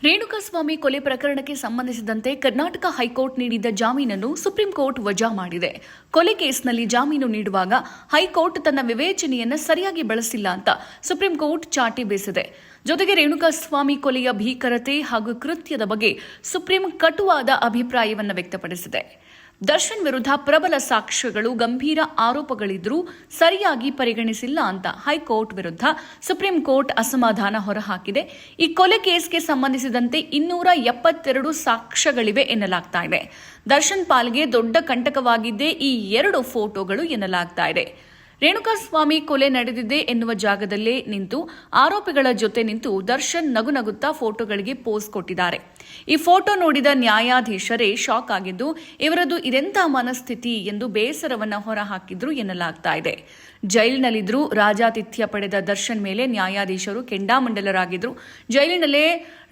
ರೇಣುಕಾಸ್ವಾಮಿ ಕೊಲೆ ಪ್ರಕರಣಕ್ಕೆ ಸಂಬಂಧಿಸಿದಂತೆ ಕರ್ನಾಟಕ ಹೈಕೋರ್ಟ್ ನೀಡಿದ್ದ ಜಾಮೀನನ್ನು ಸುಪ್ರೀಂ ಕೋರ್ಟ್ ವಜಾ ಮಾಡಿದೆ. ಕೊಲೆ ಕೇಸ್ನಲ್ಲಿ ಜಾಮೀನು ನೀಡುವಾಗ ಹೈಕೋರ್ಟ್ ತನ್ನ ವಿವೇಚನೆಯನ್ನು ಸರಿಯಾಗಿ ಬಳಸಿಲ್ಲ ಅಂತ ಸುಪ್ರೀಂ ಕೋರ್ಟ್ ಚಾಟಿ ಬೀಸಿದೆ. ಜೊತೆಗೆ ರೇಣುಕಾಸ್ವಾಮಿ ಕೊಲೆಯ ಭೀಕರತೆ ಹಾಗೂ ಕೃತ್ಯದ ಬಗ್ಗೆ ಸುಪ್ರೀಂ ಕಟುವಾದ ಅಭಿಪ್ರಾಯವನ್ನು ವ್ಯಕ್ತಪಡಿಸಿದೆ. ದರ್ಶನ್ ವಿರುದ್ಧ ಪ್ರಬಲ ಸಾಕ್ಷ್ಯಗಳು, ಗಂಭೀರ ಆರೋಪಗಳಿದ್ರೂ ಸರಿಯಾಗಿ ಪರಿಗಣಿಸಿಲ್ಲ ಅಂತ ಹೈಕೋರ್ಟ್ ವಿರುದ್ಧ ಸುಪ್ರೀಂ ಕೋರ್ಟ್ ಅಸಮಾಧಾನ ಹೊರಹಾಕಿದೆ. ಈ ಕೊಲೆ ಕೇಸ್ಗೆ ಸಂಬಂಧಿಸಿದಂತೆ 272 ಸಾಕ್ಷ್ಯಗಳಿವೆ ಎನ್ನಲಾಗ್ತಾ ಇದೆ. ದರ್ಶನ್ ಪಾಲ್ಗೆ ದೊಡ್ಡ ಕಂಟಕವಾಗಿದ್ದೇ ಈ 2 ಫೋಟೋಗಳು ಎನ್ನಲಾಗ್ತಾ ಇದೆ. ರೇಣುಕಾಸ್ವಾಮಿ ಕೊಲೆ ನಡೆದಿದೆ ಎನ್ನುವ ಜಾಗದಲ್ಲೇ ನಿಂತು ಆರೋಪಿಗಳ ಜೊತೆ ನಿಂತು ದರ್ಶನ್ ನಗುನಗುತ್ತಾ ಫೋಟೋಗಳಿಗೆ ಪೋಸ್ ಕೊಟ್ಟಿದ್ದಾರೆ. ಈ ಫೋಟೋ ನೋಡಿದ ನ್ಯಾಯಾಧೀಶರೇ ಶಾಕ್ ಆಗಿದ್ದು, ಇವರದು ಇದೆಂಥ ಮನಸ್ಥಿತಿ ಎಂದು ಬೇಸರವನ್ನ ಹೊರಹಾಕಿದ್ರು ಎನ್ನಲಾಗ್ತಾ ಇದೆ. ಜೈಲಿನಲ್ಲಿದ್ದರೂ ರಾಜಾತಿಥ್ಯ ಪಡೆದ ದರ್ಶನ್ ಮೇಲೆ ನ್ಯಾಯಾಧೀಶರು ಕೆಂಡಾಮಂಡಲರಾಗಿದ್ರು. ಜೈಲಿನಲ್ಲೇ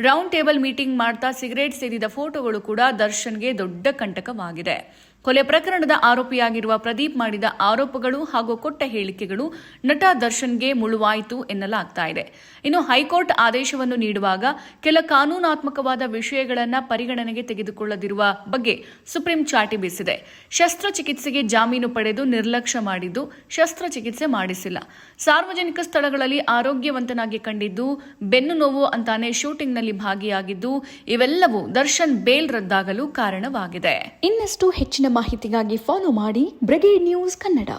ರೌಂಡ್ ಟೇಬಲ್ ಮೀಟಿಂಗ್ ಮಾಡ್ತಾ ಸಿಗರೇಟ್ ಸೇದಿದ ಫೋಟೋಗಳು ಕೂಡ ದರ್ಶನ್ಗೆ ದೊಡ್ಡ ಕಂಟಕವಾಗಿದೆ. ಕೊಲೆ ಪ್ರಕರಣದ ಆರೋಪಿಯಾಗಿರುವ ಪ್ರದೀಪ್ ಮಾಡಿದ ಆರೋಪಗಳು ಹಾಗೂ ಕೊಟ್ಟ ಹೇಳಿಕೆಗಳು ನಟ ದರ್ಶನ್ಗೆ ಮುಳುವಾಯಿತು ಎನ್ನಲಾಗ್ತಾ ಇದೆ. ಇನ್ನು ಹೈಕೋರ್ಟ್ ಆದೇಶವನ್ನು ನೀಡುವಾಗ ಕೆಲ ಕಾನೂನಾತ್ಮಕವಾದ ವಿಷಯಗಳನ್ನು ಪರಿಗಣನೆಗೆ ತೆಗೆದುಕೊಳ್ಳದಿರುವ ಬಗ್ಗೆ ಸುಪ್ರೀಂ ಚಾಟಿ ಬೀಸಿದೆ. ಶಸ್ತ್ರಚಿಕಿತ್ಸೆಗೆ ಜಾಮೀನು ಪಡೆದು ನಿರ್ಲಕ್ಷ್ಯ ಮಾಡಿದ್ದು, ಶಸ್ತ್ರಚಿಕಿತ್ಸೆ ಮಾಡಿಸಿಲ್ಲ. ಸಾರ್ವಜನಿಕ ಸ್ಥಳಗಳಲ್ಲಿ ಆರೋಗ್ಯವಂತನಾಗಿ ಕಂಡಿದ್ದು, ಬೆನ್ನು ನೋವು ಅಂತಾನೆ ಶೂಟಿಂಗ್ನಲ್ಲಿ ಭಾಗಿಯಾಗಿದ್ದು, ಇವೆಲ್ಲವೂ ದರ್ಶನ್ ಬೇಲ್ ರದ್ದಾಗಲು ಕಾರಣವಾಗಿದೆ. ಇನ್ನಷ್ಟು ಹೆಚ್ಚಿನ ಮಾಹಿತಿಗಾಗಿ ಫಾಲೋ ಮಾಡಿ ಬ್ರಿಗೇಡ್ ನ್ಯೂಸ್ ಕನ್ನಡ.